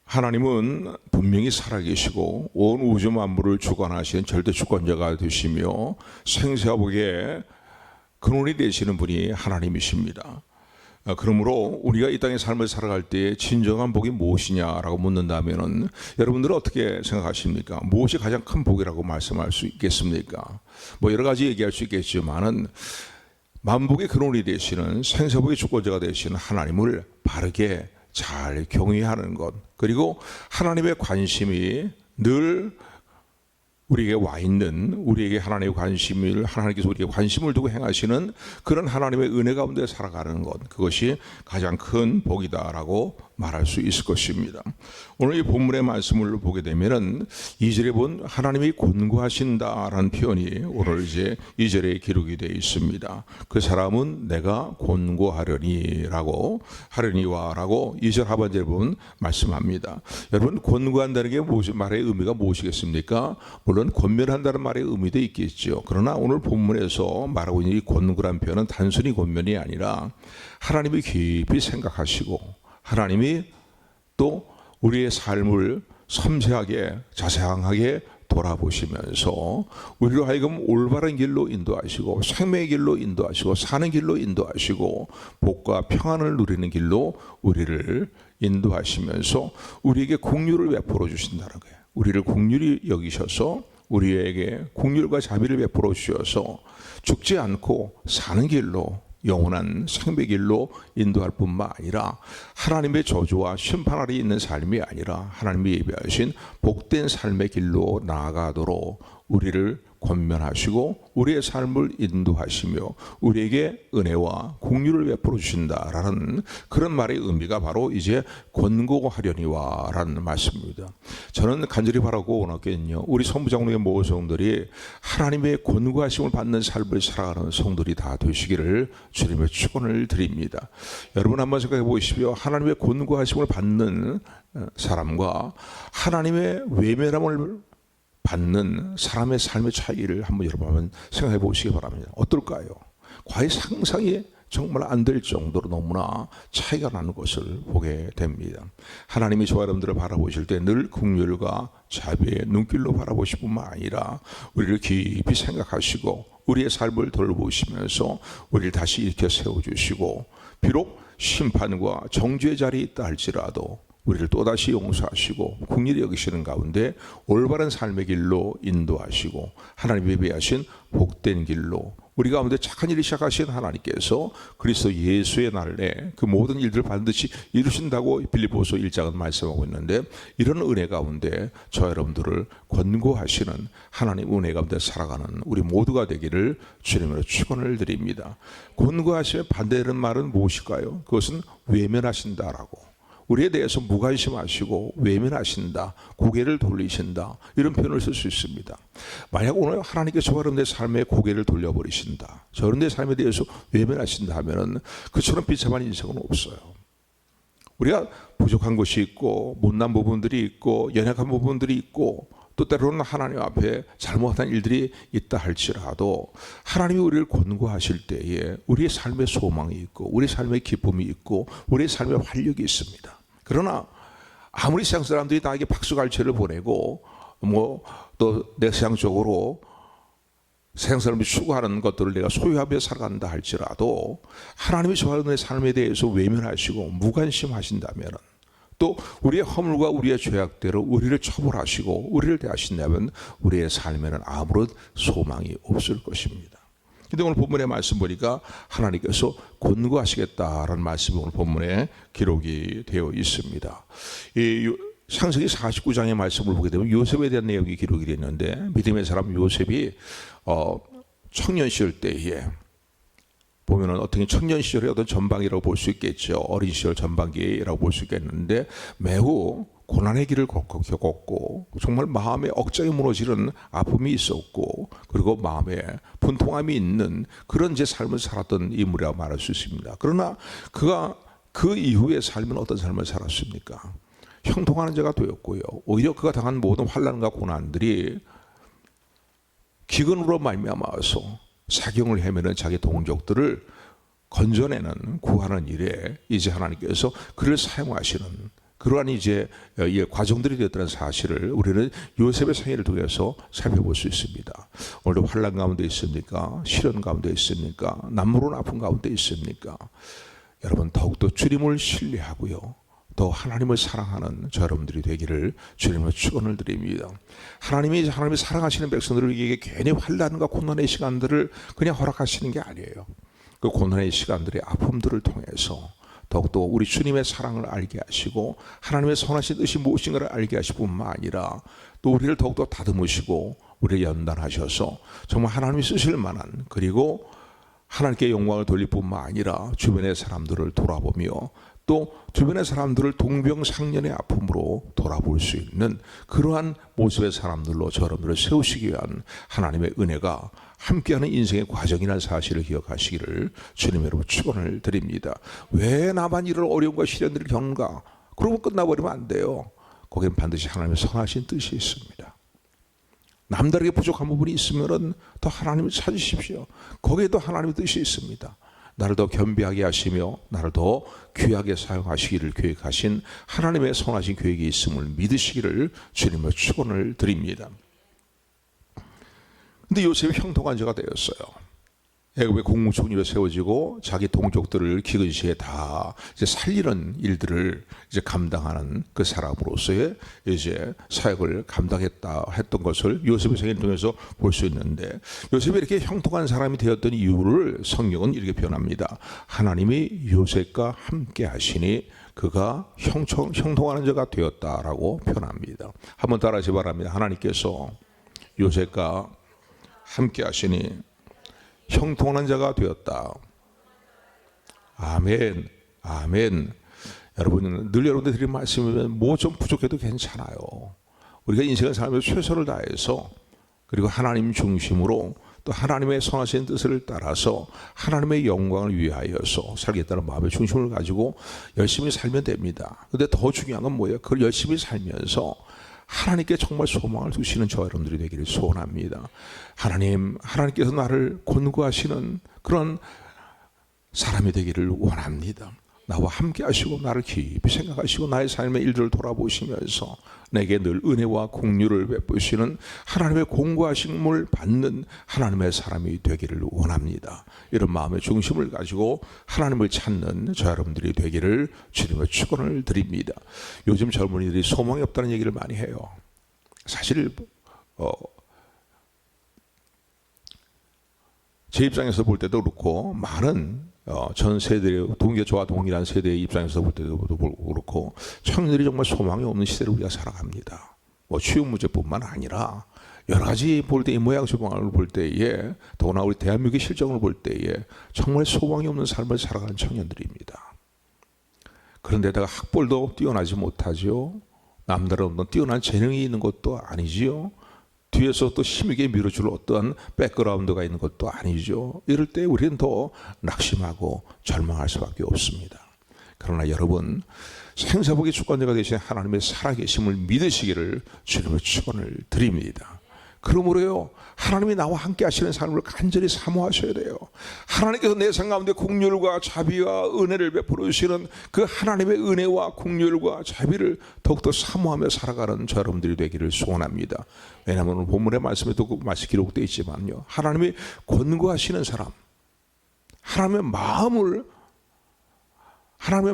하나님은 분명히 살아계시고 온 우주 만물을 주관하시는 절대 주권자가 되시며 생사와 복의 근원이 되시는 분이 하나님이십니다. 그러므로 우리가 이 땅의 삶을 살아갈 때 진정한 복이 무엇이냐라고 묻는다면은 여러분들은 어떻게 생각하십니까? 무엇이 가장 큰 복이라고 말씀할 수 있겠습니까? 뭐 여러 가지 얘기할 수 있겠지만은 만복의 근원이 되시는 생사복의 주권자가 되시는 하나님을 바르게 잘 경외하는 것, 그리고 하나님의 관심이 늘 우리에게 와 있는, 우리에게 하나님의 관심을, 하나님께서 우리에게 관심을 두고 행하시는 그런 하나님의 은혜 가운데 살아가는 것, 그것이 가장 큰 복이다라고 말할 수 있을 것입니다. 오늘 이 본문의 말씀을 보게 되면은 2절에 본 하나님이 권고하신다라는 표현이 오늘 이제 2절에 기록이 되어 있습니다. 그 사람은 내가 권고하려니라고, 하려니와라고 2절 하반절에 보면 말씀합니다. 여러분, 권고한다는 게 말의 의미가 무엇이겠습니까? 물론 권면한다는 말의 의미도 있겠죠. 그러나 오늘 본문에서 말하고 있는 이 권고란 표현은 단순히 권면이 아니라 하나님이 깊이 생각하시고 하나님이 또 우리의 삶을 섬세하게 자세하게 돌아보시면서 우리로 하여금 올바른 길로 인도하시고 생명의 길로 인도하시고 사는 길로 인도하시고 복과 평안을 누리는 길로 우리를 인도하시면서 우리에게 긍휼을 베풀어 주신다는 거예요. 우리를 긍휼히 여기셔서 우리에게 긍휼과 자비를 베풀어 주셔서 죽지 않고 사는 길로, 영원한 생명의 길로 인도할 뿐만 아니라 하나님의 저주와 심판 아래 있는 삶이 아니라 하나님이 예비하신 복된 삶의 길로 나아가도록 우리를 권면하시고 우리의 삶을 인도하시며 우리에게 은혜와 긍휼을 베풀어 주신다라는 그런 말의 의미가 바로 이제 권고하려니와 라는 말씀입니다. 저는 간절히 바라고 원하겠는요, 우리 성부장로의 모든 성들이 하나님의 권고하심을 받는 삶을 살아가는 성들이 다 되시기를 주님의 축원을 드립니다. 여러분 한번 생각해 보십시오. 하나님의 권고하심을 받는 사람과 하나님의 외면함을 받는 사람의 삶의 차이를 한번 여러분 한번 생각해 보시기 바랍니다. 어떨까요? 과연 상상이 정말 안 될 정도로 너무나 차이가 나는 것을 보게 됩니다. 하나님이 저와 여러분들을 바라보실 때 늘 긍휼과 자비의 눈길로 바라보실 뿐만 아니라 우리를 깊이 생각하시고 우리의 삶을 돌보시면서 우리를 다시 일으켜 세워주시고 비록 심판과 정죄의 자리에 있다 할지라도 우리를 또다시 용서하시고 긍휼히 여기시는 가운데 올바른 삶의 길로 인도하시고 하나님이 예비하신 복된 길로 우리 가운데 착한 일을 시작하신 하나님께서 그리스도 예수의 날에 그 모든 일들을 반드시 이루신다고 빌립보서 1장은 말씀하고 있는데, 이런 은혜 가운데 저 여러분들을 권고하시는 하나님 은혜 가운데 살아가는 우리 모두가 되기를 주님으로 축원을 드립니다. 권고하심의 반대되는 말은 무엇일까요? 그것은 외면하신다라고, 우리에 대해서 무관심하시고 외면하신다, 고개를 돌리신다, 이런 표현을 쓸 수 있습니다. 만약 오늘 하나님께서 여러분의 삶에 고개를 돌려버리신다, 여러분의 삶에 대해서 외면하신다 하면은 그처럼 비참한 인생은 없어요. 우리가 부족한 것이 있고 못난 부분들이 있고 연약한 부분들이 있고 또 때로는 하나님 앞에 잘못한 일들이 있다 할지라도 하나님이 우리를 권고하실 때에 우리의 삶의 소망이 있고 우리의 삶의 기쁨이 있고 우리의 삶의 활력이 있습니다. 그러나 아무리 세상 사람들이 나에게 박수갈채를 보내고 또 내 세상적으로 세상 사람들이 추구하는 것들을 내가 소유하며 살아간다 할지라도 하나님이 저와 내 삶에 대해서 외면하시고 무관심하신다면, 또 우리의 허물과 우리의 죄악대로 우리를 처벌하시고 우리를 대하신다면 우리의 삶에는 아무런 소망이 없을 것입니다. 근데 오늘 본문의 말씀 보니까 하나님께서 권고하시겠다라는 말씀이 오늘 본문에 기록이 되어 있습니다. 이 창세기 49장의 말씀을 보게 되면 요셉에 대한 내용이 기록이 되어 있는데, 믿음의 사람 요셉이 청년 시절 때에 보면은 어떻게 청년 시절의 어떤 전방이라고 볼 수 있겠죠. 어린 시절 전반기라고 볼 수 있겠는데 매우 고난의 길을 겪었고 정말 마음에 억장이 무너지는 아픔이 있었고 그리고 마음에 분통함이 있는 그런 제 삶을 살았던 인물이라고 말할 수 있습니다. 그러나 그가 그 이후의 삶은 어떤 삶을 살았습니까? 형통하는 자가 되었고요. 오히려 그가 당한 모든 환난과 고난들이 기근으로 말미암아서 사경을 헤매는 자기 동족들을 건져내는 구하는 일에 이제 하나님께서 그를 사용하시는 그러한 이제 이 과정들이 되었다는 사실을 우리는 요셉의 생애를 통해서 살펴볼 수 있습니다. 오늘도 환난 가운데 있습니까? 시련 가운데 있습니까? 남모른 아픔 가운데 있습니까? 여러분 더욱더 주님을 신뢰하고요. 더 하나님을 사랑하는 저 여러분들이 되기를 주님으로 축원을 드립니다. 하나님이 사랑하시는 백성들에게 괜히 환난과 고난의 시간들을 그냥 허락하시는 게 아니에요. 그 고난의 시간들의 아픔들을 통해서 더욱더 우리 주님의 사랑을 알게 하시고 하나님의 선하신 뜻이 무엇인가를 알게 하실 뿐만 아니라 또 우리를 더욱더 다듬으시고 우리를 연단하셔서 정말 하나님이 쓰실 만한, 그리고 하나님께 영광을 돌릴 뿐만 아니라 주변의 사람들을 돌아보며 또 주변의 사람들을 동병상련의 아픔으로 돌아볼 수 있는 그러한 모습의 사람들로 저 여러분들을 세우시기 위한 하나님의 은혜가 함께하는 인생의 과정이라는 사실을 기억하시기를 주님 여러분 축원을 드립니다. 왜 나만 이런 어려움과 시련들을 겪는가? 그러고 끝나버리면 안 돼요. 거기는 반드시 하나님의 선하신 뜻이 있습니다. 남다르게 부족한 부분이 있으면 더 하나님을 찾으십시오. 거기에도 하나님의 뜻이 있습니다. 나를 더 겸비하게 하시며 나를 더 귀하게 사용하시기를 계획하신 하나님의 선하신 계획이 있음을 믿으시기를 주님의 축원을 드립니다. 근데 요셉이 형통한 자가 되었어요. 애굽의 공중립에 세워지고 자기 동족들을 기근시에 다 이제 살리는 일들을 이제 감당하는 그 사람으로서의 이제 사역을 감당했다 했던 것을 요셉의 생애를 통해서 볼 수 있는데, 요셉이 이렇게 형통한 사람이 되었던 이유를 성경은 이렇게 표현합니다. 하나님이 요셉과 함께 하시니 그가 형통하는 자가 되었다라고 표현합니다. 한번 따라하시 바랍니다. 하나님께서 요셉과 함께 하시니 형통한 자가 되었다. 아멘, 아멘. 여러분, 늘 여러분들 드린 말씀이면 뭐 좀 부족해도 괜찮아요. 우리가 인생을 살면서 최선을 다해서, 그리고 하나님 중심으로 또 하나님의 선하신 뜻을 따라서 하나님의 영광을 위하여서 살겠다는 마음의 중심을 가지고 열심히 살면 됩니다. 근데 더 중요한 건 뭐예요? 그걸 열심히 살면서 하나님께 정말 소망을 두시는 저 여러분들이 되기를 소원합니다. 하나님께서 나를 권고하시는 그런 사람이 되기를 원합니다. 나와 함께 하시고 나를 깊이 생각하시고 나의 삶의 일들을 돌아보시면서 내게 늘 은혜와 공유를 베푸시는 하나님의 공고하심을 받는 하나님의 사람이 되기를 원합니다. 이런 마음의 중심을 가지고 하나님을 찾는 저 여러분들이 되기를 주님의 축원을 드립니다. 요즘 젊은이들이 소망이 없다는 얘기를 많이 해요. 사실 제 입장에서 볼 때도 그렇고, 많은 전 세대, 저와 동일한 세대의 입장에서 볼 때도 그렇고, 청년들이 정말 소망이 없는 시대를 우리가 살아갑니다. 뭐 취업 문제뿐만 아니라 여러 가지 볼 때, 이 모양 소망을 볼 때에, 더구나 우리 대한민국의 실정을 볼 때에 정말 소망이 없는 삶을 살아가는 청년들입니다. 그런데다가 학벌도 뛰어나지 못하죠. 남다른 뛰어난 재능이 있는 것도 아니지요. 뒤에서 또 힘있게 밀어줄 어떠한 백그라운드가 있는 것도 아니죠. 이럴 때 우리는 더 낙심하고 절망할 수밖에 없습니다. 그러나 여러분, 생사복의 주권자가 되신 하나님의 살아계심을 믿으시기를 주님의 축원을 드립니다. 그러므로요, 하나님이 나와 함께 하시는 삶을 간절히 사모하셔야 돼요. 하나님께서 내 삶 가운데 긍휼과 자비와 은혜를 베풀어 주시는 그 하나님의 은혜와 긍휼과 자비를 더욱더 사모하며 살아가는 저 여러분들이 되기를 소원합니다. 왜냐하면 오늘 본문의 말씀에도 그 말씀이 기록되어 있지만요, 하나님이 권고하시는 사람, 하나님의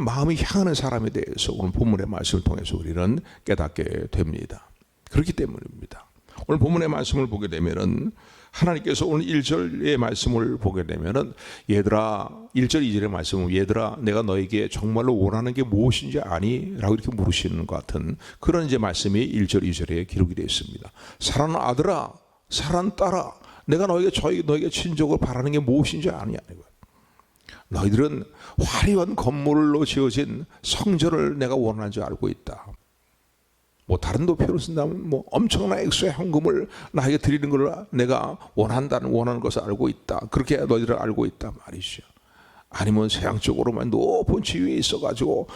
마음이 향하는 사람에 대해서 오늘 본문의 말씀을 통해서 우리는 깨닫게 됩니다. 그렇기 때문입니다. 오늘 본문의 말씀을 보게 되면은, 하나님께서 오늘 1절의 말씀을 보게 되면은, 얘들아, 1절 2절의 말씀은 얘들아 내가 너에게 정말로 원하는 게 무엇인지 아니? 라고 이렇게 물으시는 것 같은 그런 이제 말씀이 1절 2절에 기록이 되어 있습니다. 사랑하는 아들아, 사랑하는 딸아, 내가 너에게 친족을 바라는 게 무엇인지 아니? 너희들은 화려한 건물로 지어진 성전을 내가 원하는 줄 알고 있다. 뭐 다른 도표로 쓴다면 뭐 엄청난 액수의 현금을 나에게 드리는 걸 내가 원하는 것을 알고 있다. 그렇게 너희들은 알고 있다 말이죠. 아니면 세상적으로만 높은 지위에 있어가지고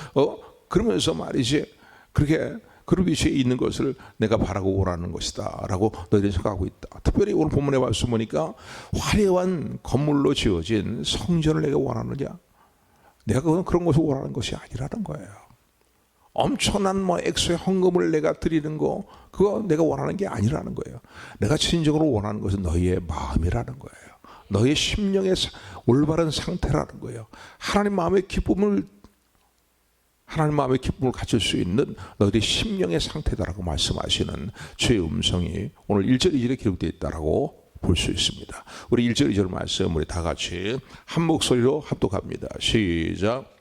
그러면서 말이지, 그렇게 그런 위치에 있는 것을 내가 바라고 원하는 것이다 라고 너희들이 생각하고 있다. 특별히 오늘 본문의 말씀 보니까 화려한 건물로 지어진 성전을 내가 원하느냐? 내가 그런 것을 원하는 것이 아니라는 거예요. 엄청난 액수의 헌금을 내가 드리는 거, 그거 내가 원하는 게 아니라는 거예요. 내가 진정으로 원하는 것은 너희의 마음이라는 거예요. 너희의 심령의 올바른 상태라는 거예요. 하나님 마음의 기쁨을 가질 수 있는 너희의 심령의 상태다라고 말씀하시는 주의 음성이 오늘 1절 2절에 기록되어 있다라고 볼 수 있습니다. 우리 1절 2절 말씀 우리 다 같이 한 목소리로 합독합니다. 시작.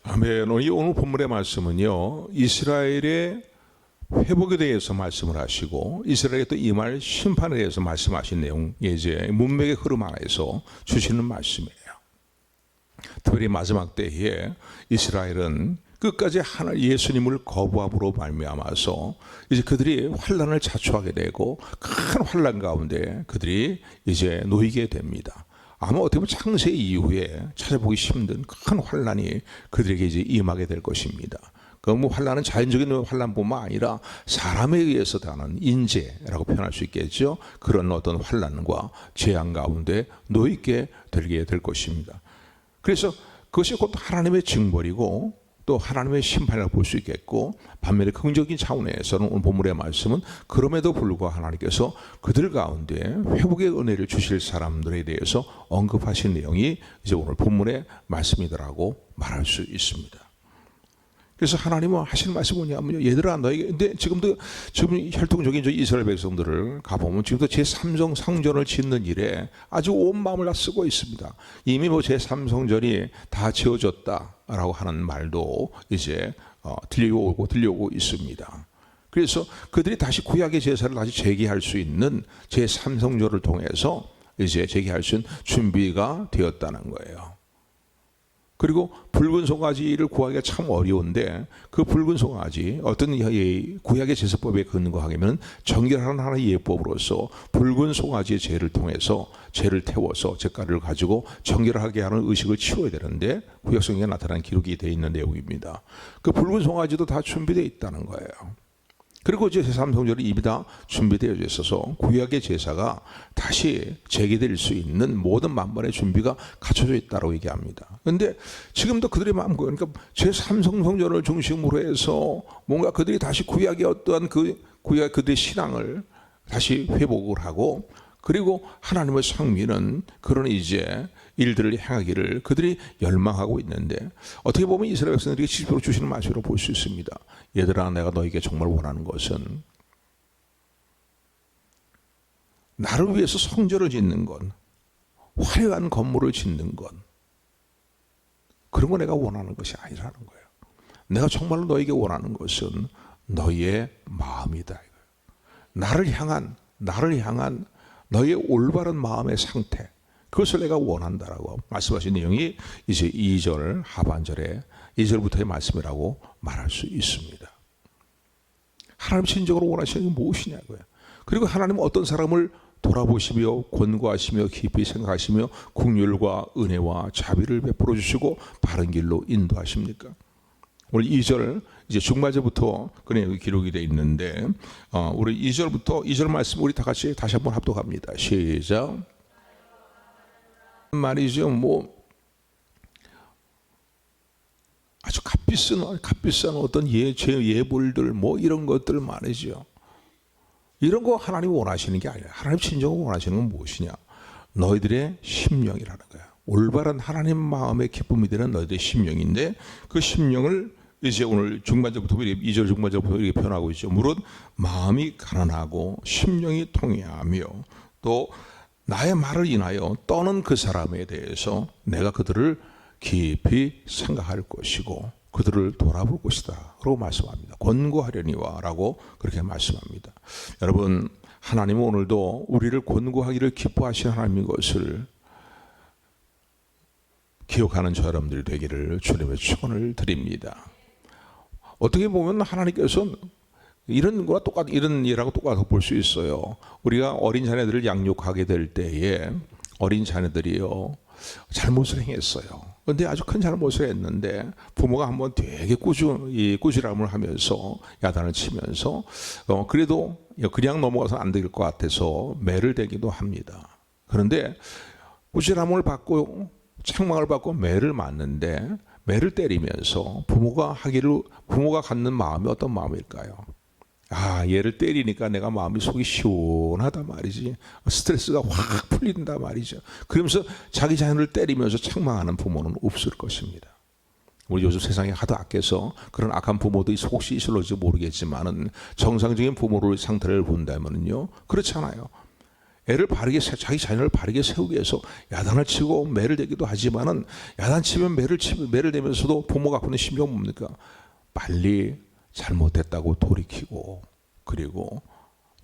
아멘. 오늘 본문의 말씀은요, 이스라엘의 회복에 대해서 말씀을 하시고 이스라엘에 또 임할 심판에 대해서 말씀하신 내용이 이제 문맥의 흐름 안에서 주시는 말씀이에요. 특별히 마지막 때에 이스라엘은 끝까지 예수님을 거부함으로 말미암아서 이제 그들이 환난을 자초하게 되고 큰 환난 가운데 그들이 이제 놓이게 됩니다. 아마 어떻게 보면 창세 이후에 찾아보기 힘든 큰 환난이 그들에게 이제 임하게 될 것입니다. 그 환난은 자연적인 환난뿐만 아니라 사람에 의해서 당하는 인재라고 표현할 수 있겠죠. 그런 어떤 환난과 재앙 가운데 놓이게 되게 될 것입니다. 그래서 그것이 곧 하나님의 징벌이고 또 하나님의 심판이라고 볼 수 있겠고, 반면에 긍정적인 차원에서는 오늘 본문의 말씀은 그럼에도 불구하고 하나님께서 그들 가운데 회복의 은혜를 주실 사람들에 대해서 언급하신 내용이 이제 오늘 본문의 말씀이더라고 말할 수 있습니다. 그래서 하나님은 하시는 말씀이 뭐냐면요, 얘들아 너에게, 근데 지금 혈통적인 이스라엘 백성들을 가보면 지금도 제3성 성전을 짓는 일에 아주 온 마음을 다 쓰고 있습니다. 이미 제3성전이 다 지어졌다라고 하는 말도 이제 들려오고 있습니다. 그래서 그들이 다시 구약의 제사를 다시 재개할 수 있는 제3성전을 통해서 이제 재개할 수 있는 준비가 되었다는 거예요. 그리고 붉은 송아지를 구하기가 참 어려운데 그 붉은 송아지, 어떤 구약의 제사법에 근거하면 정결하는 하나의 예법으로서 붉은 송아지의 죄를 통해서 죄를 태워서 잿가루를 가지고 정결하게 하는 의식을 치워야 되는데 구약 성경에 나타난 기록이 되어 있는 내용입니다. 그 붉은 송아지도 다 준비되어 있다는 거예요. 그리고 이제 제3성전이 이미 다 준비되어 있어서 구약의 제사가 다시 재개될 수 있는 모든 만반의 준비가 갖춰져 있다고 얘기합니다. 그런데 지금도 그들의 마음, 그러니까 제3성전을 중심으로 해서 뭔가 그들이 다시 구약의 어떠한 구약 그들의 신앙을 다시 회복을 하고, 그리고 하나님의 성민은 그런 이제 일들을 행하기를 그들이 열망하고 있는데, 어떻게 보면 이스라엘 백성들에게 직접적으로 주시는 말씀으로 볼 수 있습니다. 얘들아, 내가 너에게 정말 원하는 것은 나를 위해서 성전을 짓는 것, 화려한 건물을 짓는 것, 그런 거 내가 원하는 것이 아니라는 거예요. 내가 정말로 너에게 원하는 것은 너의 마음이다. 나를 향한 너의 올바른 마음의 상태, 그것을 내가 원한다라고 말씀하신 내용이 이제 2절 하반절에 2절부터의 말씀이라고 말할 수 있습니다. 하나님 진정으로 원하시는 게 무엇이냐고요. 그리고 하나님은 어떤 사람을 돌아보시며 권고하시며 깊이 생각하시며 긍휼과 은혜와 자비를 베풀어 주시고 바른 길로 인도하십니까? 오늘 2절 이제 중반절부터 그냥 기록이 되어 있는데, 우리 2절 말씀 우리 다 같이 다시 한번 합독합니다. 시작. 말이죠. 아주 값비싼 어떤 예물들 이런 것들 말이죠. 이런 거 하나님 원하시는 게 아니라 하나님 진정으로 원하시는 건 무엇이냐? 너희들의 심령이라는 거야. 올바른 하나님 마음의 기쁨이 되는 너희들의 심령인데, 그 심령을 이제 오늘 중반절부터 2절 중반절부터 이렇게 표현하고 있죠. 무릇 마음이 가난하고 심령이 통회하며 또 나의 말을 인하여 떠는 그 사람에 대해서 내가 그들을 깊이 생각할 것이고 그들을 돌아볼 것이다 라고 말씀합니다. 권고하려니와 라고 그렇게 말씀합니다. 여러분, 하나님은 오늘도 우리를 권고하기를 기뻐하시는 하나님인 것을 기억하는 저 여러분들이 되기를 주님의 축원을 드립니다. 어떻게 보면 하나님께서는 이런 거랑 이런 일하고 똑같아 볼 수 있어요. 우리가 어린 자녀들을 양육하게 될 때에 어린 자녀들이요 잘못을 행했어요. 근데 아주 큰 잘못을 했는데 부모가 한번 되게 꾸지람을 하면서 야단을 치면서 그래도 그냥 넘어가서 안 될 것 같아서 매를 대기도 합니다. 그런데 꾸지람을 받고 책망을 받고 매를 맞는데 매를 때리면서 부모가 갖는 마음이 어떤 마음일까요? 얘를 때리니까 내가 마음이 속이 시원하다 말이지. 스트레스가 확 풀린다 말이죠. 그러면서 자기 자녀를 때리면서 책망하는 부모는 없을 것입니다. 우리 요즘 세상에 하도 악해서 그런 악한 부모도 혹시 있을지 모르겠지만은 정상적인 부모의 상태를 본다면요 그렇잖아요. 자기 자녀를 바르게 세우기 위해서 야단을 치고 매를 대기도 하지만은 야단 치면 매를 대면서도 부모가 갖고 있는 심정은 뭡니까? 빨리 잘못했다고 돌이키고 그리고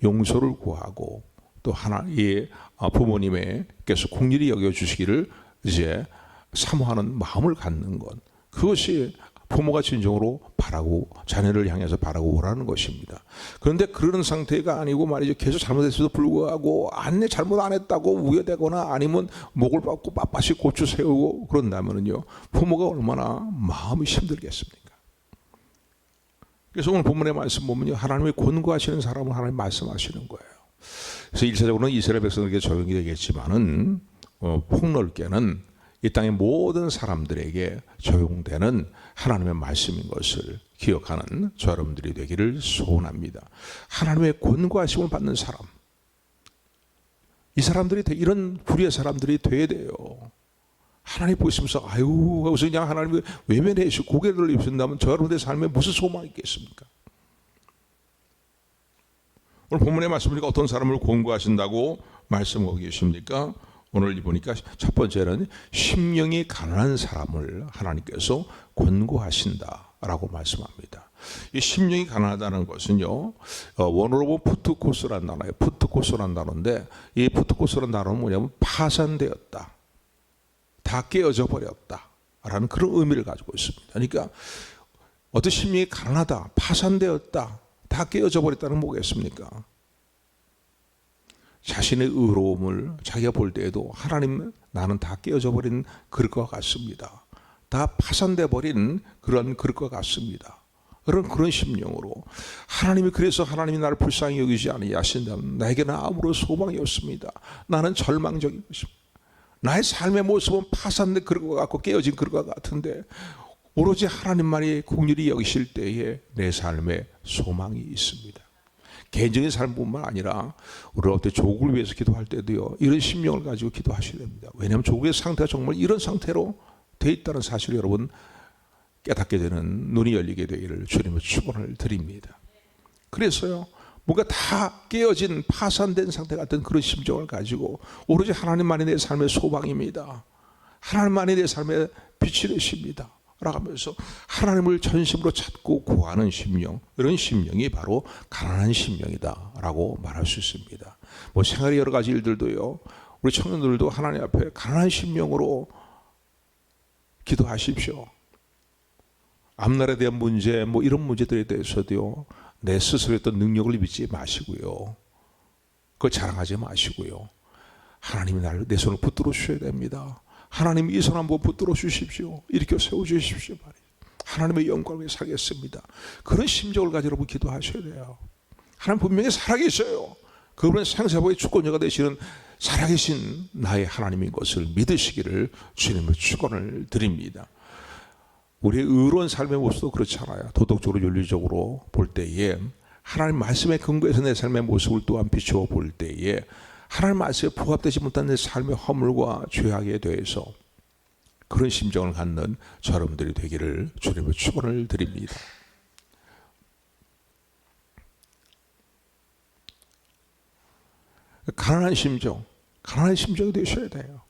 용서를 구하고 또 하나의 부모님께서 긍휼히 여겨주시기를 이제 사모하는 마음을 갖는 것, 그것이 부모가 진정으로 바라고 자녀를 향해서 바라고 오라는 것입니다. 그런데 그런 상태가 아니고 말이죠. 계속 잘못했어도 불구하고 잘못 안 했다고 우겨대거나 아니면 목을 받고 빳빳이 고추 세우고 그런다면요 부모가 얼마나 마음이 힘들겠습니까? 그래서 오늘 본문의 말씀 보면요 하나님이 권고하시는 사람은 하나님 말씀하시는 거예요. 그래서 일차적으로는 이스라엘 백성에게 적용이 되겠지만은 폭넓게는 이 땅의 모든 사람들에게 적용되는 하나님의 말씀인 것을 기억하는 저 여러분들이 되기를 소원합니다. 하나님의 권고하심을 받는 사람, 이 사람들이 이런 불의의 사람들이 돼야 돼요. 하나님 보시면서 하고서 그냥 하나님을 외면해주시고 고개를 돌리신다면 저 여러분들의 삶에 무슨 소망이 있겠습니까? 오늘 본문의 말씀을 보니까 어떤 사람을 권고하신다고 말씀하고 계십니까? 오늘 보니까 첫 번째는 심령이 가난한 사람을 하나님께서 권고하신다라고 말씀합니다. 이 심령이 가난하다는 것은요 원어로 보면 푸트코스라는 단어예요. 푸트코스라는 단어인데 이 푸트코스라는 단어는 뭐냐면 파산되었다, 다 깨어져 버렸다 라는 그런 의미를 가지고 있습니다. 그러니까 어떤 심령이 가난하다, 파산되었다, 다 깨어져 버렸다는 뭐겠습니까? 자신의 의로움을 자기가 볼 때에도 하나님 나는 다 깨어져 버린 그릇과 같습니다. 다 파산돼 버린 그런 그릇과 같습니다. 그런 심령으로 하나님이 그래서 하나님이 나를 불쌍히 여기지 아니하신다면 나에게는 아무런 소망이 없습니다. 나는 절망적인 것입니다. 나의 삶의 모습은 파산된 그릇과 같고 깨어진 그릇과 같은데 오로지 하나님만이 긍휼히 여기실 때에 내 삶에 소망이 있습니다. 개인적인 삶뿐만 아니라 우리가 어때 조국을 위해서 기도할 때도요 이런 심령을 가지고 기도하셔야 됩니다. 왜냐하면 조국의 상태가 정말 이런 상태로 돼 있다는 사실을 여러분 깨닫게 되는 눈이 열리게 되기를 주님의 축원을 드립니다. 그래서요 뭔가 다 깨어진 파산된 상태 같은 그런 심정을 가지고 오로지 하나님만이 내 삶의 소망입니다. 하나님만이 내 삶의 빛이 되십니다 라고 하면서 하나님을 전심으로 찾고 구하는 심령, 이런 심령이 바로 가난한 심령이다 라고 말할 수 있습니다. 뭐 생활의 여러 가지 일들도요 우리 청년들도 하나님 앞에 가난한 심령으로 기도하십시오. 앞날에 대한 문제 뭐 이런 문제들에 대해서도요 내 스스로의 어떤 능력을 믿지 마시고요 그걸 자랑하지 마시고요 하나님이 내 손을 붙들어 주셔야 됩니다. 하나님 이 손 한번 붙들어 주십시오. 일으켜 세워주십시오. 하나님의 영광을 위해 살겠습니다. 그런 심정을 가지고 여러분 기도하셔야 돼요. 하나님 분명히 살아계셔요. 그분은 생사보의 주권자가 되시는 살아계신 나의 하나님인 것을 믿으시기를 주님의 축원을 드립니다. 우리의 의로운 삶의 모습도 그렇잖아요. 도덕적으로 윤리적으로 볼 때에 하나님 말씀에 근거해서 내 삶의 모습을 또한 비추어 볼 때에 하나님 말씀에 부합되지 못한 내 삶의 허물과 죄악에 대해서 그런 심정을 갖는 저 여러분들이 되기를 주님의 축원을 드립니다. 가난한 심정이 되셔야 돼요.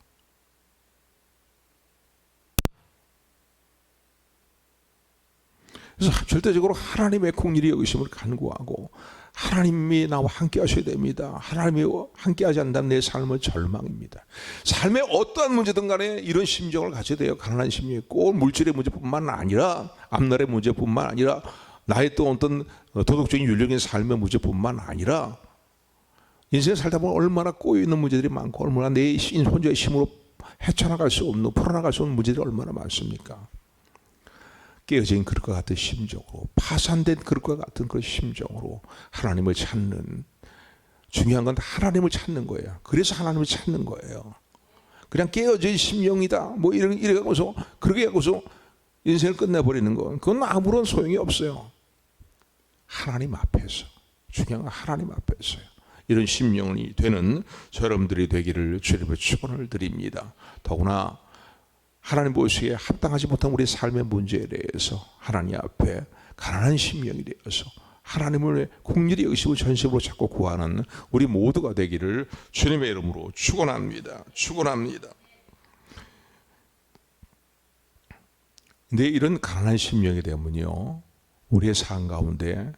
그래서 절대적으로 하나님의 긍휼히 여기심을 간구하고 하나님이 나와 함께 하셔야 됩니다. 하나님이 함께 하지 않는다면 내 삶은 절망입니다. 삶의 어떠한 문제든 간에 이런 심정을 가져야 돼요. 가난한 심정이 꼭 물질의 문제뿐만 아니라 앞날의 문제뿐만 아니라 나의 또 어떤 도덕적인 윤리적인 삶의 문제뿐만 아니라 인생을 살다 보면 얼마나 꼬여있는 문제들이 많고 얼마나 내 혼자의 힘으로 헤쳐나갈 수 없는, 풀어나갈 수 없는 문제들이 얼마나 많습니까? 깨어진 그릇과 같은 심정으로, 파산된 그릇과 같은 그런 심정으로 하나님을 찾는, 중요한 건 하나님을 찾는 거예요. 그래서 하나님을 찾는 거예요. 그냥 깨어진 심령이다 뭐 이래가고서 그렇게 하고서 인생을 끝내버리는 건 그건 아무런 소용이 없어요. 하나님 앞에서, 중요한 건 하나님 앞에서요. 이런 심령이 되는 저 여러분들이 되기를 주님의 축원을 드립니다. 더구나 하나님 보시기에 합당하지 못한 우리 삶의 문제에 대해서 하나님 앞에 가난한 심령이 되어서 하나님을 긍휼히 여기시고 전심으로 찾고 구하는 우리 모두가 되기를 주님의 이름으로 축원합니다. 축원합니다. 근데 이런 가난한 심령이 되면요, 우리의 삶 가운데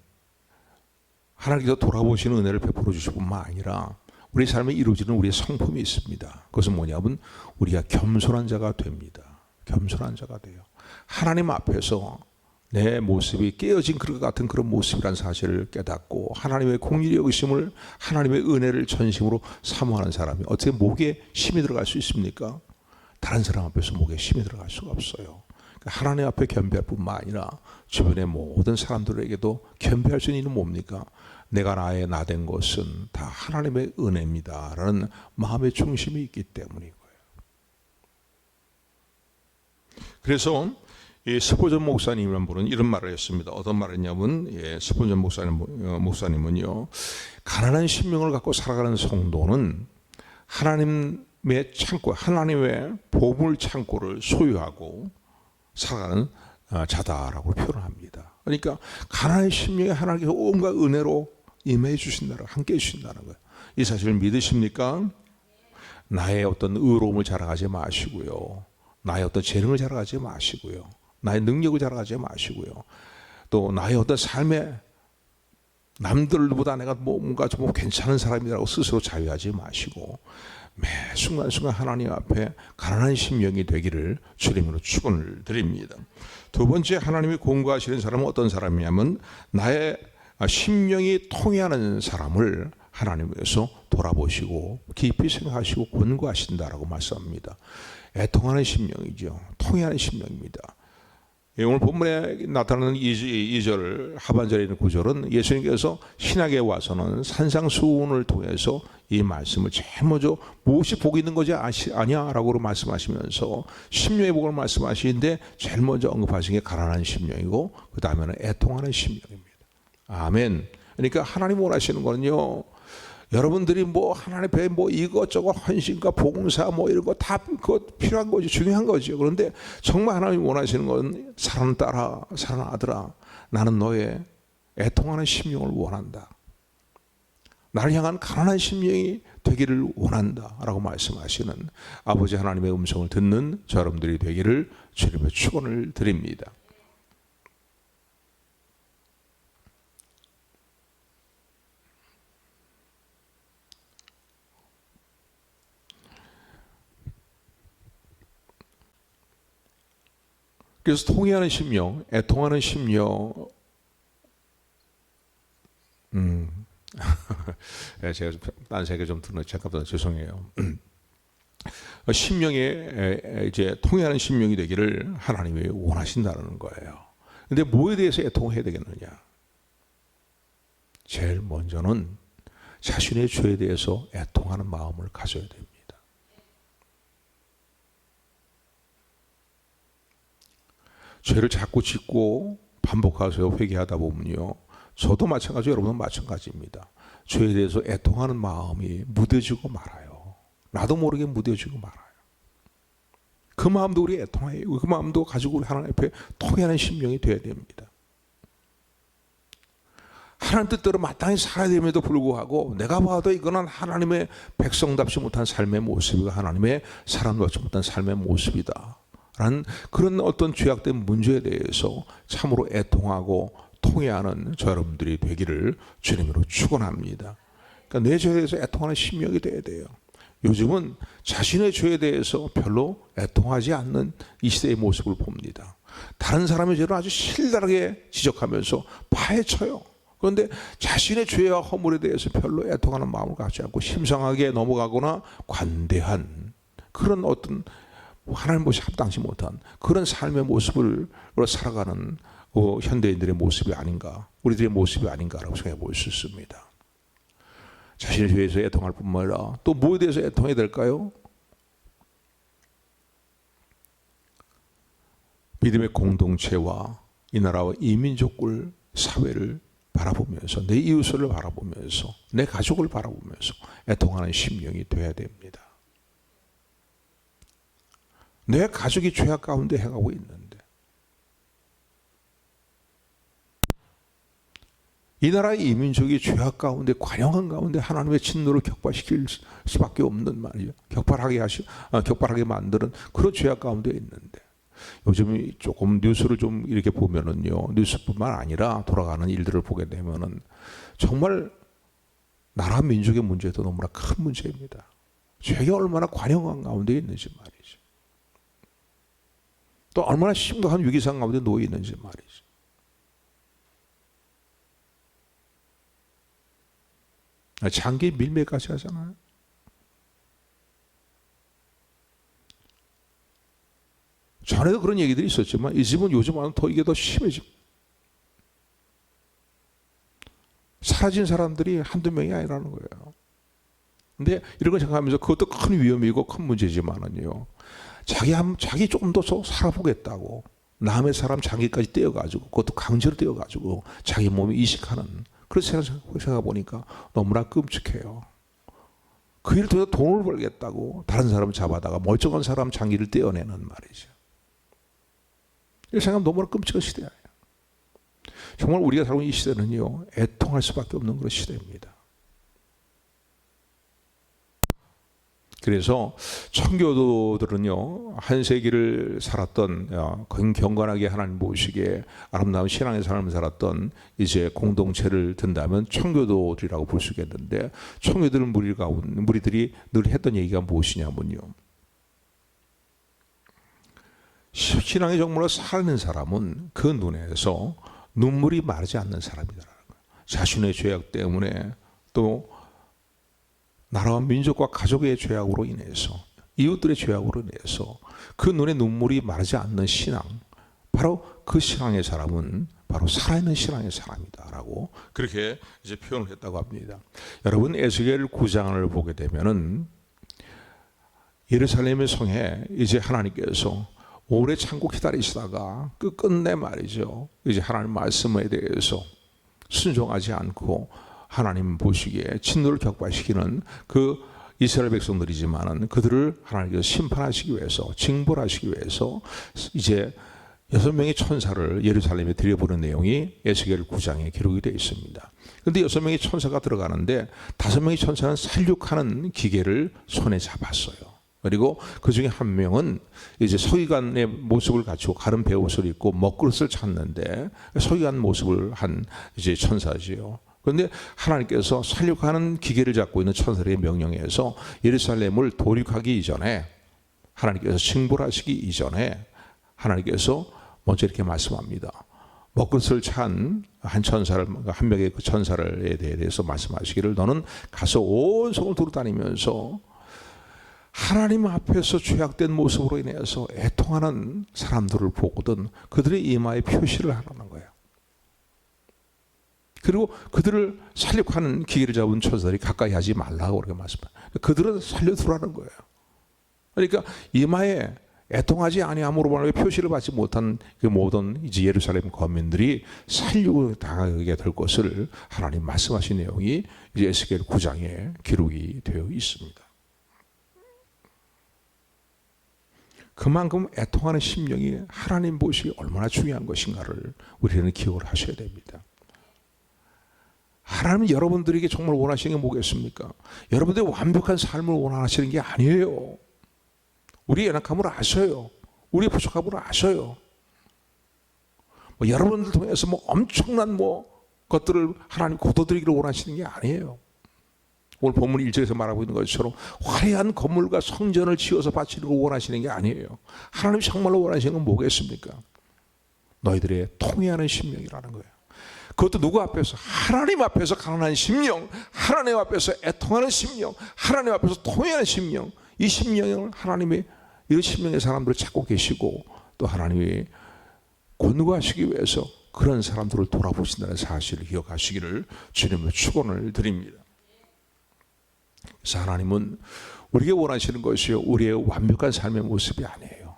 하나님께서 돌아보시는 은혜를 베풀어 주실 뿐만 아니라 우리 삶에 이루어지는 우리의 성품이 있습니다. 그것은 뭐냐면 우리가 겸손한 자가 됩니다. 겸손한 자가 돼요. 하나님 앞에서 내 모습이 깨어진 그릇 같은 그런 모습이라는 사실을 깨닫고 하나님의 긍휼히 여기심을, 하나님의 은혜를 전심으로 사모하는 사람이 어떻게 목에 힘이 들어갈 수 있습니까? 다른 사람 앞에서 목에 힘이 들어갈 수가 없어요. 하나님 앞에 겸비할 뿐만 아니라 주변의 모든 사람들에게도 겸비할 수 있는 일은 뭡니까? 내가 나의 나된 것은 다 하나님의 은혜입니다 라는 마음의 중심이 있기 때문이고요. 그래서 이 스포전 목사님이라는 분은 이런 말을 했습니다. 어떤 말을 했냐면, 스포전 목사님은요, 가난한 심령을 갖고 살아가는 성도는 하나님의 창고, 하나님의 보물 창고를 소유하고 살아가는 자다라고 표현합니다. 그러니까 가난한 심령에 하나님께서 온갖 은혜로 임해 주신다는, 함께 해 주신다는 거예요. 이 사실을 믿으십니까? 나의 어떤 의로움을 자랑하지 마시고요, 나의 어떤 재능을 자랑하지 마시고요, 나의 능력을 자랑하지 마시고요, 또 나의 어떤 삶에 남들보다 내가 뭔가 좀 괜찮은 사람이라고 스스로 자유하지 마시고 매 순간순간 하나님 앞에 가난한 심령이 되기를 주님으로 축원을 드립니다. 두 번째, 하나님이 공부하시는 사람은 어떤 사람이냐면 나의 심령이 통해하는 사람을 하나님께서 돌아보시고 깊이 생각하시고 권고하신다라고 말씀합니다. 애통하는 심령이죠. 통해하는 심령입니다. 오늘 본문에 나타나는 2절 하반절에 있는 구절은 예수님께서 신약에 와서는 산상수훈을 통해서 이 말씀을 제일 먼저 무엇이 복이 있는 것이 아니야라고 말씀하시면서 심령의 복을 말씀하시는데 제일 먼저 언급하신 게 가난한 심령이고 그 다음에는 애통하는 심령입니다. 아멘. 그러니까 하나님 원하시는 거는요, 여러분들이 하나님 앞에 이것저것 헌신과 봉사 이런 거 다 그거 필요한 거죠. 중요한 거죠. 그런데 정말 하나님 원하시는 건 사랑하는 딸아, 사랑하는 아들아, 나는 너의 애통하는 심령을 원한다. 나를 향한 가난한 심령이 되기를 원한다 라고 말씀하시는 아버지 하나님의 음성을 듣는 저 여러분들이 되기를 주님의 축원을 드립니다. 그래서 통해하는 심령, 애통하는 심령, 제가 딴 생각 좀 들었는데 잠깐만 죄송해요. 심령에 이제 통해하는 심령이 되기를 하나님이 원하신다는 거예요. 근데 뭐에 대해서 애통해야 되겠느냐? 제일 먼저는 자신의 죄에 대해서 애통하는 마음을 가져야 됩니다. 죄를 자꾸 짓고 반복해서 회개하다 보면요, 저도 마찬가지고 여러분은 마찬가지입니다. 죄에 대해서 애통하는 마음이 무뎌지고 말아요. 나도 모르게 무뎌지고 말아요. 그 마음도 우리 애통해요. 그 마음도 가지고 우리 하나님 앞에 통해하는 심령이 되어야 됩니다. 하나님 뜻대로 마땅히 살아야 됨에도 불구하고 내가 봐도 이거는 하나님의 백성답지 못한 삶의 모습이고 하나님의 사람답지 못한 삶의 모습이다 라는 그런 어떤 죄악된 문제에 대해서 참으로 애통하고 통해하는 저 여러분들이 되기를 주님으로 축원합니다. 그러니까 내 죄에 대해서 애통하는 심령이 돼야 돼요. 요즘은 자신의 죄에 대해서 별로 애통하지 않는 이 시대의 모습을 봅니다. 다른 사람의 죄를 아주 신랄하게 지적하면서 파헤쳐요. 그런데 자신의 죄와 허물에 대해서 별로 애통하는 마음을 갖지 않고 심상하게 넘어가거나 관대한 그런 어떤 하나님 모습에 합당치 못한 그런 삶의 모습으로 살아가는 현대인들의 모습이 아닌가, 우리들의 모습이 아닌가라고 생각해 볼 수 있습니다. 자신의 죄에서 애통할 뿐만 아니라 또 무엇에 대해서 애통해야 될까요? 믿음의 공동체와 이 나라와 이민족을 사회를 바라보면서 내 이웃을 바라보면서 내 가족을 바라보면서 애통하는 심령이 돼야 됩니다. 내 가족이 죄악 가운데 행하고 있는데 이 나라의 이민족이 죄악 가운데 관영한 가운데 하나님의 진노를 격발시킬 수밖에 없는 말이죠. 격발하게 만드는 그런 죄악 가운데 있는데 요즘 조금 뉴스를 좀 이렇게 보면은요, 뉴스뿐만 아니라 돌아가는 일들을 보게 되면은 정말 나라 민족의 문제도 너무나 큰 문제입니다. 죄가 얼마나 관영한 가운데 있는지 말이죠. 또 얼마나 심각한 위기상 가운데 놓여 있는지 말이죠. 장기 밀매까지 하잖아요. 전에도 그런 얘기들이 있었지만 이 집은 요즘은 더 이게 더 심해지고 사라진 사람들이 한두 명이 아니라는 거예요. 근데 이런 걸 생각하면서 그것도 큰 위험이고 큰 문제지만은요, 자기 조금 더 살아보겠다고 남의 사람 자기까지 떼어가지고 그것도 강제로 떼어가지고 자기 몸이 이식하는 그런 생각 보니까 너무나 끔찍해요. 그 일을 통해서 돈을 벌겠다고 다른 사람을 잡아다가 멀쩡한 사람 장기를 떼어내는 말이죠. 이 생각하면 너무나 끔찍한 시대예요. 정말 우리가 살고 있는 이 시대는요, 애통할 수밖에 없는 그런 시대입니다. 그래서 청교도들은요, 한 세기를 살았던 경건하게 하나님 보시기에 아름다운 신앙의 삶을 살았던 이제 공동체를 든다면 청교도들이라고 볼 수 있겠는데, 청교도들 무리들이 늘 했던 얘기가 무엇이냐면요, 신앙의 정말로 살아있는 사람은 그 눈에서 눈물이 마르지 않는 사람이라는 거예요. 자신의 죄악 때문에 또 나라와 민족과 가족의 죄악으로 인해서 이웃들의 죄악으로 인해서 그 눈에 눈물이 마르지 않는 신앙, 바로 그 신앙의 사람은 바로 살아있는 신앙의 사람이다라고 그렇게 이제 표현을 했다고 합니다. 여러분 에스겔 9장을 보게 되면은 예루살렘의 성에 이제 하나님께서 오래 참고 기다리시다가 끝내 말이죠, 이제 하나님 말씀에 대해서 순종하지 않고 하나님 보시기에 진노를 격발시키는 그 이스라엘 백성들이지만은 그들을 하나님께서 심판하시기 위해서, 징벌하시기 위해서 이제 6명의 천사를 예루살렘에 들여보는 내용이 에스겔 9장에 기록이 되어 있습니다. 그런데 6명의 천사가 들어가는데 5명의 천사는 살육하는 기계를 손에 잡았어요. 그리고 그 중에 한 명은 이제 서기관의 모습을 갖추고 가른 베옷을 입고 먹그릇을 찾는데 서기관 모습을 한 이제 천사지요. 그런데 하나님께서 살육하는 기계를 잡고 있는 천사의 명령에서 예루살렘을 도륙하기 이전에, 하나님께서 징벌하시기 이전에 하나님께서 먼저 이렇게 말씀합니다. 먹그릇을 찬 한 천사를, 한 명의 그 천사에 대해서 말씀하시기를, 너는 가서 온 성을 돌아다니면서 하나님 앞에서 죄악된 모습으로 인해서 애통하는 사람들을 보거든 그들의 이마에 표시를 하라는 거예요. 그리고 그들을 살육하는 기계를 잡은 천사들이 가까이 하지 말라고 그렇게 말씀합니다. 그들은 살려두라는 거예요. 그러니까 이마에 애통하지 아니함으로 말하여 표시를 받지 못한 그 모든 이제 예루살렘 거민들이 살육을 당하게 될 것을 하나님 말씀하신 내용이 이제 에스겔 9장에 기록이 되어 있습니다. 그만큼 애통하는 심령이 하나님 보시기에 얼마나 중요한 것인가를 우리는 기억을 하셔야 됩니다. 하나님은 여러분들에게 정말 원하시는 게 뭐겠습니까? 여러분들이 완벽한 삶을 원하시는 게 아니에요. 우리의 연약함을 아셔요. 우리의 부족함을 아셔요. 여러분들 통해서 엄청난 것들을 하나님 거둬들이기를 원하시는 게 아니에요. 오늘 본문 1절에서 말하고 있는 것처럼 화려한 건물과 성전을 지어서 바치는 걸 원하시는 게 아니에요. 하나님이 정말로 원하시는 건 뭐겠습니까? 너희들의 통회하는 심령이라는 거예요. 그것도 누구 앞에서? 하나님 앞에서 가난한 심령, 하나님 앞에서 애통하는 심령, 하나님 앞에서 통회하는 심령. 이 심령을 하나님이 이런 심령의 사람들을 찾고 계시고 또 하나님이 권고하시기 위해서 그런 사람들을 돌아보신다는 사실을 기억하시기를 주님의 축원을 드립니다. 그래서 하나님은 우리에게 원하시는 것이 우리의 완벽한 삶의 모습이 아니에요.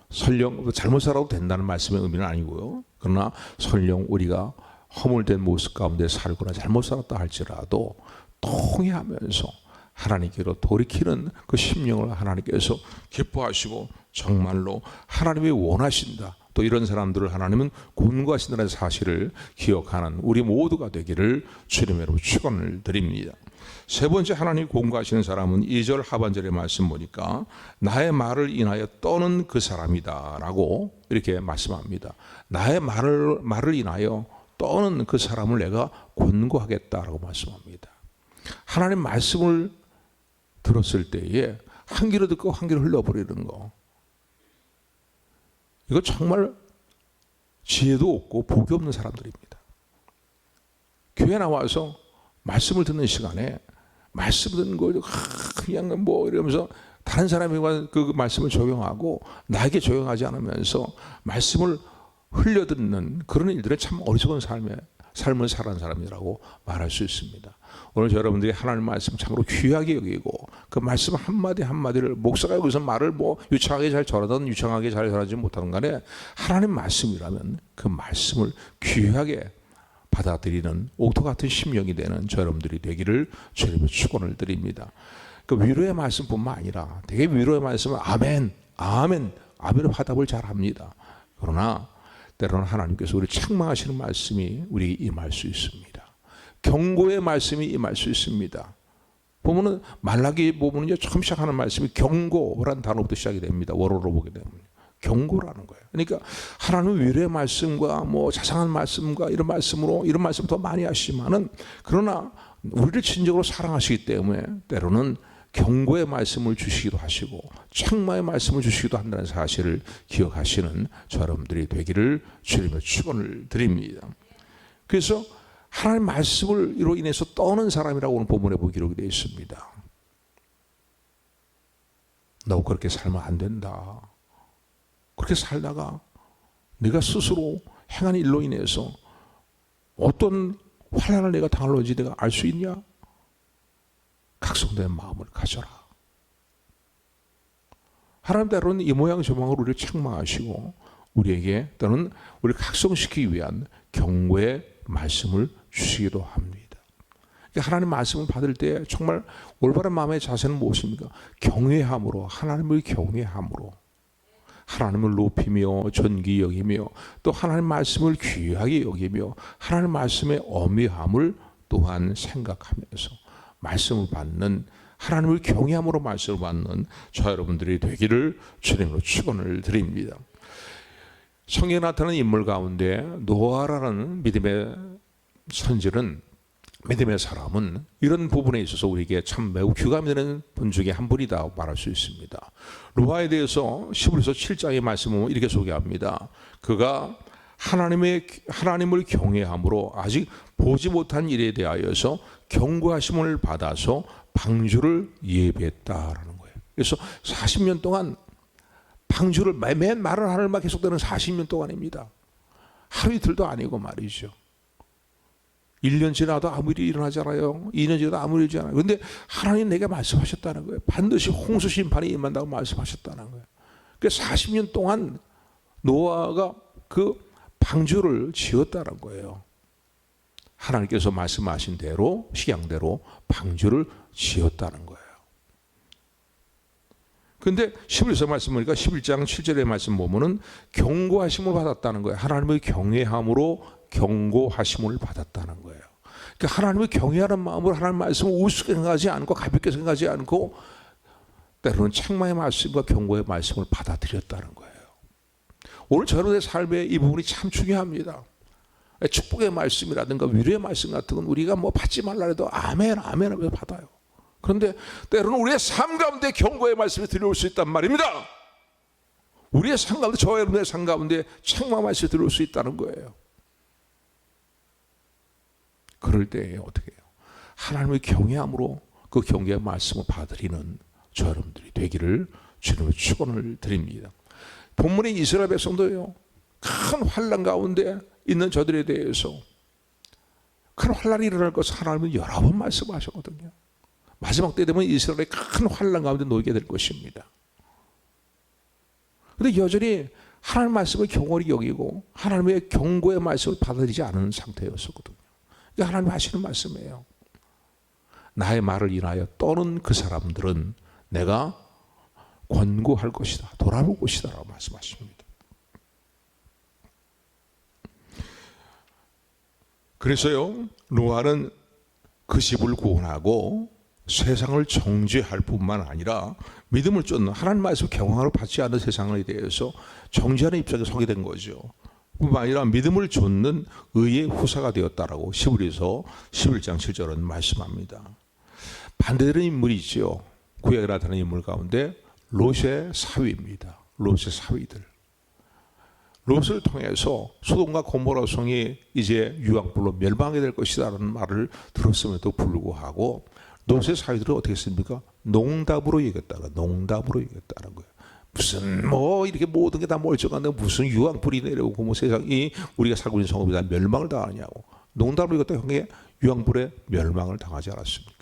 설령 잘못 살아도 된다는 말씀의 의미는 아니고요. 그러나 설령 우리가 허물된 모습 가운데 살거나 잘못 살았다 할지라도 통회하면서 하나님께로 돌이키는 그 심령을 하나님께서 기뻐하시고 정말로 하나님이 원하신다. 또 이런 사람들을 하나님은 권고하신다는 사실을 기억하는 우리 모두가 되기를 주님으로 축원을 드립니다. 세 번째 하나님 권고하시는 사람은 2절 하반절의 말씀 보니까 나의 말을 인하여 떠는 그 사람이다 라고 이렇게 말씀합니다. 나의 말을 인하여 떠는 그 사람을 내가 권고하겠다라고 말씀합니다. 하나님 말씀을 들었을 때에 한 귀로 듣고 한 귀로 흘려버리는 거, 이거 정말 지혜도 없고 복이 없는 사람들입니다. 교회 나와서 말씀을 듣는 시간에 말씀 듣는 거 그냥 뭐 이러면서 다른 사람이 그 말씀을 적용하고 나에게 적용하지 않으면서 말씀을 흘려듣는 그런 일들은 참 어리석은 삶을 살아가는 사람이라고 말할 수 있습니다. 오늘 여러분들이 하나님 말씀 참으로 귀하게 여기고 그 말씀 한마디 한마디를 목사가 여기서 말을 뭐 유창하게 잘 전하든 유창하게 잘 전하지 못하는 간에 하나님 말씀이라면 그 말씀을 귀하게 받아들이는 옥토 같은 심령이 되는 저 여러분들이 되기를 주님의 축원을 드립니다. 그 위로의 말씀뿐만 아니라 되게 위로의 말씀은 아멘, 아멘, 아멘으로 화답을 잘 합니다. 그러나 때로는 하나님께서 우리 책망하시는 말씀이 우리에게 임할 수 있습니다. 경고의 말씀이 임할 수 있습니다. 보면은 말라기 보면은 처음 시작하는 말씀이 경고라는 단어부터 시작이 됩니다. 원어로 보게 되면 경고라는 거예요. 그러니까 하나님은 위로의 말씀과 뭐 자상한 말씀과 이런 말씀으로 이런 말씀 더 많이 하시지만은 그러나 우리를 진정으로 사랑하시기 때문에 때로는 경고의 말씀을 주시기도 하시고 책망의 말씀을 주시기도 한다는 사실을 기억하시는 저 여러분들이 되기를 주님의 축원을 드립니다. 그래서 하나님 말씀으로 인해서 떠는 사람이라고 오늘 본문에 보기 기록이 되어 있습니다. 너 그렇게 살면 안 된다. 그렇게 살다가 네가 스스로 행한 일로 인해서 어떤 환난을 내가 당할는지 내가 알 수 있냐? 각성된 마음을 가져라. 하나님 때로는 이 모양 저 모양으로 우리를 책망하시고 우리에게 또는 우리를 각성시키기 위한 경고의 말씀을 주시기도 합니다. 하나님 말씀을 받을 때 정말 올바른 마음의 자세는 무엇입니까? 경외함으로, 하나님을 경외함으로 하나님을 높이며 존귀 여기며 또 하나님 말씀을 귀하게 여기며 하나님 말씀의 엄미함을 또한 생각하면서 말씀을 받는, 하나님을 경외함으로 말씀을 받는 저 여러분들이 되기를 주님으로 축원을 드립니다. 성경에 나타나는 인물 가운데 노아라는 믿음의 선지는, 믿음의 사람은 이런 부분에 있어서 우리에게 참 매우 귀감이 되는 분 중에 한 분이다 말할 수 있습니다. 노아에 대해서 히브리서 7장의 말씀은 이렇게 소개합니다. 그가 하나님을 경외함으로 아직 보지 못한 일에 대하여서 경고하심을 받아서 방주를 예비했다라는 거예요. 그래서 40년 동안 방주를 맨 말을 하늘만 계속되는 40년 동안입니다. 하루 이틀도 아니고 말이죠. 1년 지나도 아무 일이 일어나지 않아요. 2년 지나도 아무 일이 일어나지 않아요. 그런데 하나님 내게 말씀하셨다는 거예요. 반드시 홍수 심판이 임한다고 말씀하셨다는 거예요. 그래서 40년 동안 노아가 그 방주를 지었다는 거예요. 하나님께서 말씀하신 대로 식양대로 방주를 지었다는 거예요. 그런데 11절 말씀 보니까 11장 7절의 말씀 보면은 경고하심을 받았다는 거예요. 하나님의 경외함으로 경고하심을 받았다는 거예요. 그러니까 하나님을 경외하는 마음으로 하나님 말씀을 우습게 생각하지 않고 가볍게 생각하지 않고 때로는 책망의 말씀과 경고의 말씀을 받아들였다는 거예요. 오늘 저의 삶의 이 부분이 참 중요합니다. 축복의 말씀이라든가 위로의 말씀 같은 건 우리가 뭐 받지 말라 해도 아멘 아멘 하면서 받아요. 그런데 때로는 우리의 삶 가운데 경고의 말씀이 들려올 수 있단 말입니다. 우리의 삶 가운데, 저와 여러분의 삶 가운데 책망 말씀이 들어올 수 있다는 거예요. 그럴 때 어떻게 해요? 하나님의 경외함으로 그 경외의 말씀을 받아들이는 저 여러분들이 되기를 주님의 축원을 드립니다. 본문의 이스라엘 백성도요, 큰 환난 가운데 있는 저들에 대해서 큰 환난이 일어날 것을 하나님은 여러 번 말씀하셨거든요. 마지막 때 되면 이스라엘이 큰 환난 가운데 놓이게 될 것입니다. 그런데 여전히 하나님 말씀을 경홀히 여기고 하나님의 경고의 말씀을 받아들이지 않은 상태였었거든요. 이게 하나님 하시는 말씀이에요. 나의 말을 인하여 떠는 그 사람들은 내가 권고할 것이다, 돌아볼 것이다 라고 말씀하십니다. 그래서요, 노아는 그 집을 구원하고 세상을 정죄할 뿐만 아니라 믿음을 쫓는 하나님 말씀 경황을 받지 않는 세상에 대해서 정죄하는 입장에 서게 된 거죠. 뿐만 아니라 믿음을 좇는 의의 후사가 되었다라고 히브리서 11장 7절은 말씀합니다. 반대되는 인물이 있죠. 구약에 나타나는 인물 가운데 롯의 사위입니다. 롯의 사위들. 롯을 통해서 소돔과 고모라 성이 이제 유황불로 멸망하게 될 것이라는 말을 들었음에도 불구하고 롯의 사위들은 어떻게 했습니까? 농담으로 얘기했다가 농담으로 얘기했다는 거예요. 무슨 뭐 이렇게 모든 게 다 멀쩡한데 무슨 유황불이 내려오고 뭐 세상이 우리가 살고 있는 성읍이 다 멸망을 당하냐고. 농담으로 얘기했다 형에 유황불에 멸망을 당하지 않았습니까?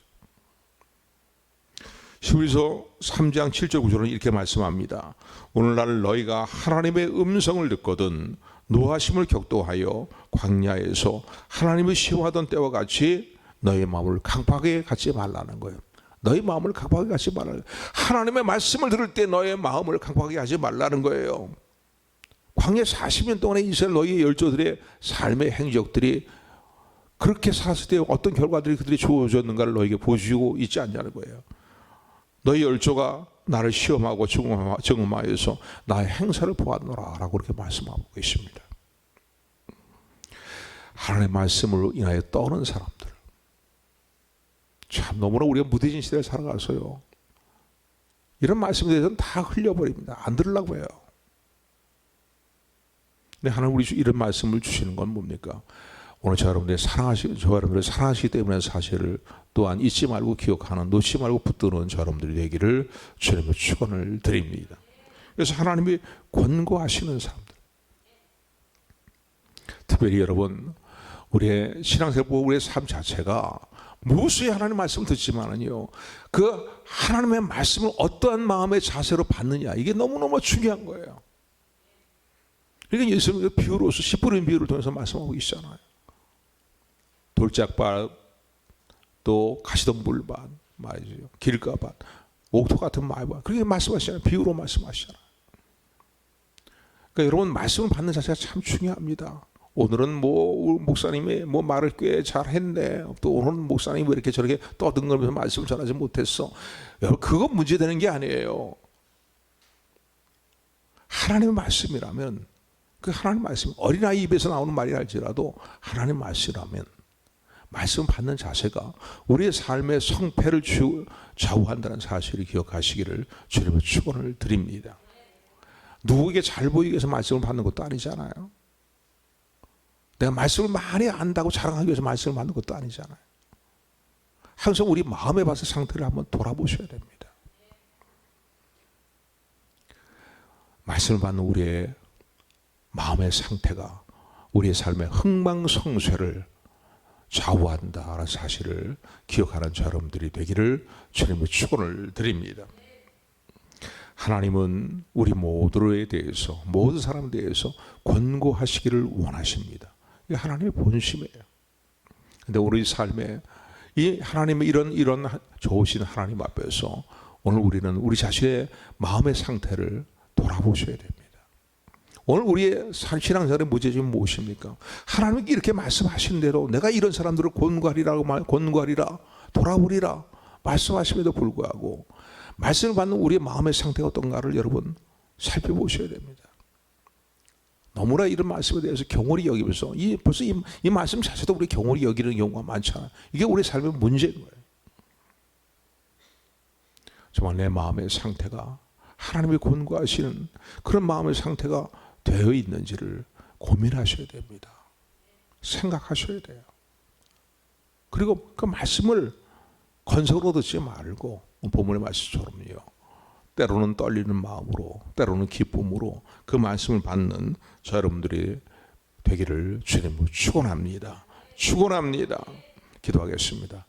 히브리서 3장 7절 9절은 이렇게 말씀합니다. 오늘날 너희가 하나님의 음성을 듣거든 노하심을 격도하여 광야에서 하나님이 시험하던 때와 같이 너희 마음을 강팍하게 갖지 말라는 거예요. 너희 마음을 강팍하게 갖지 말라는 거예요. 하나님의 말씀을 들을 때 너의 마음을 강팍하게 하지 말라는 거예요. 광야 40년 동안에 이스라엘 너희의 열조들의 삶의 행적들이 그렇게 살았을 때 어떤 결과들이 그들이 주어졌는가를 너에게 보여주고 있지 않냐는 거예요. 너희 열조가 나를 시험하고 증험하여서 나의 행사를 보았노라 라고 그렇게 말씀하고 계십니다. 하나님의 말씀으로 인하여 떠는 사람들, 참 너무나 우리가 무뎌진 시대를 살아가서요, 이런 말씀에 대해서는 다 흘려버립니다. 안 들으려고 해요. 근데 하나님 우리 이런 말씀을 주시는 건 뭡니까? 오늘 저 여러분들 사랑하시기 때문에 사실을 또한 잊지 말고 기억하는, 놓지 말고 붙드는 저 여러분들이 되기를 주님의 축원을 드립니다. 그래서 하나님이 권고하시는 사람들, 특별히 여러분 우리의 신앙생활, 우리의 삶 자체가 무수히 하나님의 말씀을 듣지만은요, 그 하나님의 말씀을 어떠한 마음의 자세로 받느냐, 이게 너무너무 중요한 거예요. 그러니까 예수님은 비유로서 10분의 비유를 통해서 말씀하고 계시잖아요. 돌짝밭, 또 가시덤불밭, 말이죠. 길가밭, 옥토 같은 말밭, 그렇게 말씀하시잖아요. 비유로 말씀하시잖아요. 그러니까 여러분 말씀을 받는 자세가 참 중요합니다. 오늘은 뭐 목사님이 뭐 말을 꽤 잘했네, 또 오늘은 목사님이 왜 이렇게 저렇게 떠들면서 말씀을 전하지 못했어. 여러분 그건 문제되는 게 아니에요. 하나님의 말씀이라면, 그 하나님 말씀, 어린아이 입에서 나오는 말이 할지라도 하나님 말씀이라면 말씀 받는 자세가 우리의 삶의 성패를 좌우한다는 사실을 기억하시기를 주님의 축원을 드립니다. 누구에게 잘 보이기 위해서 말씀을 받는 것도 아니잖아요. 내가 말씀을 많이 안다고 자랑하기 위해서 말씀을 받는 것도 아니잖아요. 항상 우리 마음에 봐서 상태를 한번 돌아보셔야 됩니다. 말씀을 받는 우리의 마음의 상태가 우리의 삶의 흥망성쇠를 좌우한다라는 사실을 기억하는 저 여러분들이 되기를 주님의 축원을 드립니다. 하나님은 우리 모두에 대해서, 모든 사람에 대해서 권고하시기를 원하십니다. 이게 하나님의 본심이에요. 근데 우리 삶에 이 하나님의 이런 좋으신 하나님 앞에서 오늘 우리는 우리 자신의 마음의 상태를 돌아보셔야 됩니다. 오늘 우리의 신앙생활의 문제점이 무엇입니까? 하나님이 이렇게 말씀하신 대로 내가 이런 사람들을 권고하리라, 돌아보리라 말씀하심에도 불구하고 말씀을 받는 우리의 마음의 상태가 어떤가를 여러분 살펴보셔야 됩니다. 너무나 이런 말씀에 대해서 경홀히 여기면서 벌써 이 말씀 자체도 우리 경홀히 여기는 경우가 많잖아요. 이게 우리 삶의 문제인 거예요. 정말 내 마음의 상태가 하나님이 권고하시는 그런 마음의 상태가 되어 있는지를 고민하셔야 됩니다. 생각하셔야 돼요. 그리고 그 말씀을 건석으로 듣지 말고 본문의 말씀처럼요, 때로는 떨리는 마음으로, 때로는 기쁨으로 그 말씀을 받는 저 여러분들이 되기를 주님으로 축원합니다. 축원합니다. 기도하겠습니다.